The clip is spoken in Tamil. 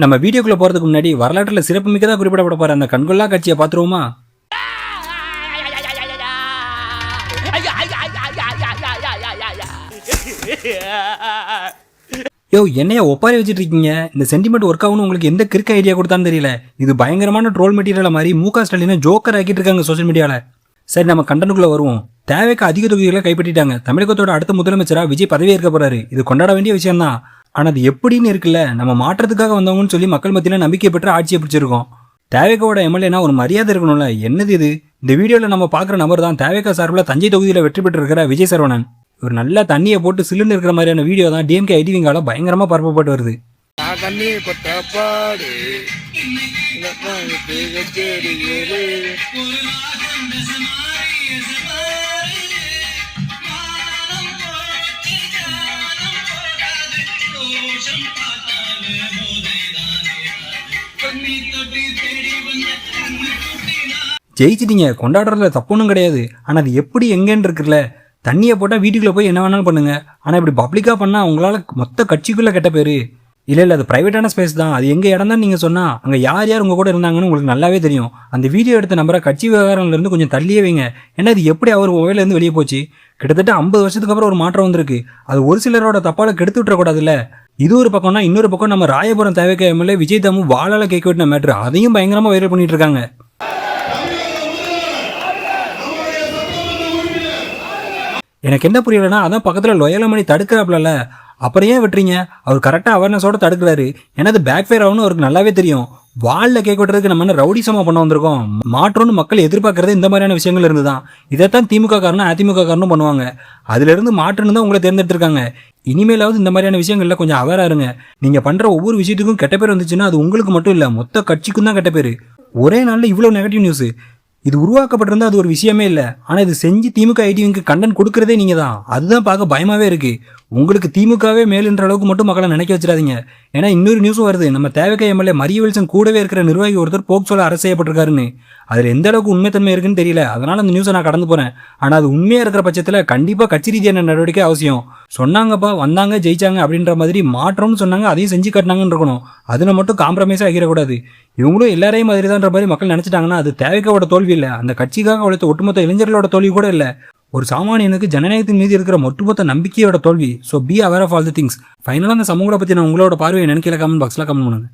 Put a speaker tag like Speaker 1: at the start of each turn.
Speaker 1: நம்ம வீடியோக்குள்ள போறதுக்கு முன்னாடி வரலாற்றில் சிறப்புமிக்கதா குறிப்பிடப்பட போற அந்த கண்கொள்ளா காட்சியை பாத்துருவோமா? யோ, என்னையா ஒப்பாரி வச்சுட்டு இருக்கீங்க? இந்த சென்டிமெண்ட் ஒர்க் ஆகும்னு உங்களுக்கு எந்த கிறுக்க ஐடியா கொடுத்தான்னு தெரியல. இது பயங்கரமான ட்ரோல் மெட்டீரியல் மாதிரி முக ஸ்டாலினை ஜோக்கர் ஆக்கிட்டு இருக்காங்க சோஷியல் மீடியால. சரி, நம்ம கண்டனுக்குள்ள வருவோம். தேவைக்கு அதிக தொகுதிகளை கைப்பற்றிட்டாங்க. தமிழகத்தோட அடுத்த முதலமைச்சரா விஜய் பதவி ஏற்க போறாரு. இது கொண்டாட வேண்டிய விஷயம் தான். ஆனா அது எப்படின்னு இருக்குல்ல, நம்ம மாற்றத்துக்காக வந்தவங்கன்னு சொல்லி மக்கள் மத்தியில நம்பிக்கை பெற்று ஆட்சியை பிடிச்சிருக்கோம். தேவைக்கோட எம்எல்ஏனா ஒரு மரியாதை இருக்கணும்ல. என்னது இது? இந்த வீடியோல நம்ம பாக்குற நபர் தான் தேவைக்கா சார்பில் தஞ்சை தொகுதியில வெற்றி பெற்று இருக்கிற விஜய் சரவணன். ஒரு நல்ல தண்ணியை போட்டு சில்லுன்னு இருக்கிற மாதிரியான வீடியோ தான் டிஎம்கே ஐடிவிங்கால பயங்கரமா பரப்பப்பட்டு வருது. ஜெயிச்சிட்டீங்க, கொண்டாடுறதுல தப்புன்னும் கிடையாது. ஆனா அது எப்படி எங்கன்னு இருக்குல்ல. தண்ணியை போட்டால் வீட்டுக்குள்ளே போய் என்ன வேணாலும் பண்ணுங்க. ஆனால் இப்படி பப்ளிக்காக பண்ணால் உங்களால் மொத்த கட்சிக்குள்ளே கெட்ட பேர். இல்லை அது ப்ரைவேட்டான ஸ்பேஸ் தான். அது எங்கள் இடம் தான். நீங்கள் சொன்னால் அங்கே யார் யார் உங்கள் கூட இருந்தாங்கன்னு உங்களுக்கு நல்லாவே தெரியும். அந்த வீடியோ எடுத்த நம்பரை கட்சி விவகாரம்லேருந்து கொஞ்சம் தள்ளியே வைங்க. ஏன்னா இது எப்படி அவர் மொபைலேருந்து வெளியே போச்சு? கிட்டத்தட்ட 50 வருஷத்துக்கு அப்புறம் ஒரு மாற்றம் வந்திருக்கு. அது ஒரு சிலரோட தப்பால் கெடுத்து விட்டுறக்கூடாதுல்ல. இது ஒரு பக்கம்னா இன்னொரு பக்கம் நம்ம ராயபுரம் தேவைக்க எம்எல்ஏ விஜய் தாமு வாழால கேட்க விட்டின மேட்ரு, அதையும் பயங்கரமாக வைரல் பண்ணிட்டு இருக்காங்க. எனக்கு என்ன புரியலன்னா, அதான் பக்கத்தில் லொயலமணி தடுக்கிறாப்ல, அப்புறம் ஏன் விட்டுறீங்க? அவர் கரெக்டாக அவேர்னஸோட தடுக்கிறாரு. ஏன்னா அது பேக் ஃபயர் ஆகும்னு அவருக்கு நல்லாவே தெரியும். வாலில் கேட்க விட்டுறதுக்கு நம்ம என்ன ரவுடிசமாக பண்ண வந்திருக்கோம்? மாற்றம்னு மக்கள் எதிர்பார்க்கறது இந்த மாதிரியான விஷயங்கள் இருந்து தான். இதைத்தான் திமுக காரனும் அதிமுக காரனும் பண்ணுவாங்க. அதுலேருந்து மாற்றுன்னு தான் உங்களை தேர்ந்தெடுத்திருக்காங்க. இனிமேலாவது இந்த மாதிரியான விஷயங்கள்ல கொஞ்சம் அவேரா இருங்க. நீங்கள் பண்ணுற ஒவ்வொரு விஷயத்துக்கும் கெட்ட பேர் வந்துச்சுன்னா அது உங்களுக்கு மட்டும் இல்லை, மொத்த கட்சிக்கும் தான் கெட்ட பேர். ஒரே நாளில் இவ்வளோ நெகட்டிவ் நியூஸ். இது உருவாக்கப்பட்டிருந்தா அது ஒரு விஷயமே இல்லை. ஆனால் இது செஞ்சு திமுக ஐடிவிக்கு கண்டென்ட் கொடுக்குறதே நீங்கள் தான். அதுதான் பார்க்க பயமாகவே இருக்குது. உங்களுக்கு திமுகவே மேலுன்ற அளவுக்கு மட்டும் மக்களை நினைக்க வச்சிடாதீங்க. ஏன்னா இன்னொரு நியூஸும் வருது. நம்ம தேவைக்க எம்எல்ஏ மரிய வில்சன் கூடவே இருக்கிற நிர்வாகி ஒருத்தர் போக்சோல அரசு செய்யப்பட்டிருக்காருன்னு. அதில் எந்த அளவுக்கு உண்மைத்தன்மை இருக்குன்னு தெரியல. அதனால அந்த நியூஸை நான் கடந்து போகிறேன். ஆனால் அது உண்மையாக இருக்கிற பட்சத்தில் கண்டிப்பாக கட்சி ரீதியான நடவடிக்கை அவசியம். சொன்னாங்கப்பா, வந்தாங்க, ஜெயிச்சாங்க அப்படின்ற மாதிரி மாற்றம்னு சொன்னாங்க, அதையும் செஞ்சு கட்டினாங்கன்னு இருக்கணும். அதில் மட்டும் காம்ப்ரமைஸாக ஆகிடக்கூடாது. இவங்களும் எல்லாரையும் மாதிரி தான்ற மாதிரி மக்கள் நினச்சிட்டாங்கன்னா அது தேவைக்கோட தோல்வி இல்லை, அந்த கட்சிக்காக உழைத்த ஒட்டுமொத்த இளைஞர்களோட தோல்வி கூட இல்லை. ஒரு சாமானியனுக்கு ஜனநாயகத்தின் மீது இருக்கிற ஒட்டுமொத்த நம்பிக்கையோட தோல்வி. So be aware of all the things. ஃபைனலாக அந்த சமூகத்தை பற்றி நான் உங்களோட பார்வையை நினைக்கல. கமெண்ட் பாக்ஸில் கமெண்ட் பண்ணுங்க.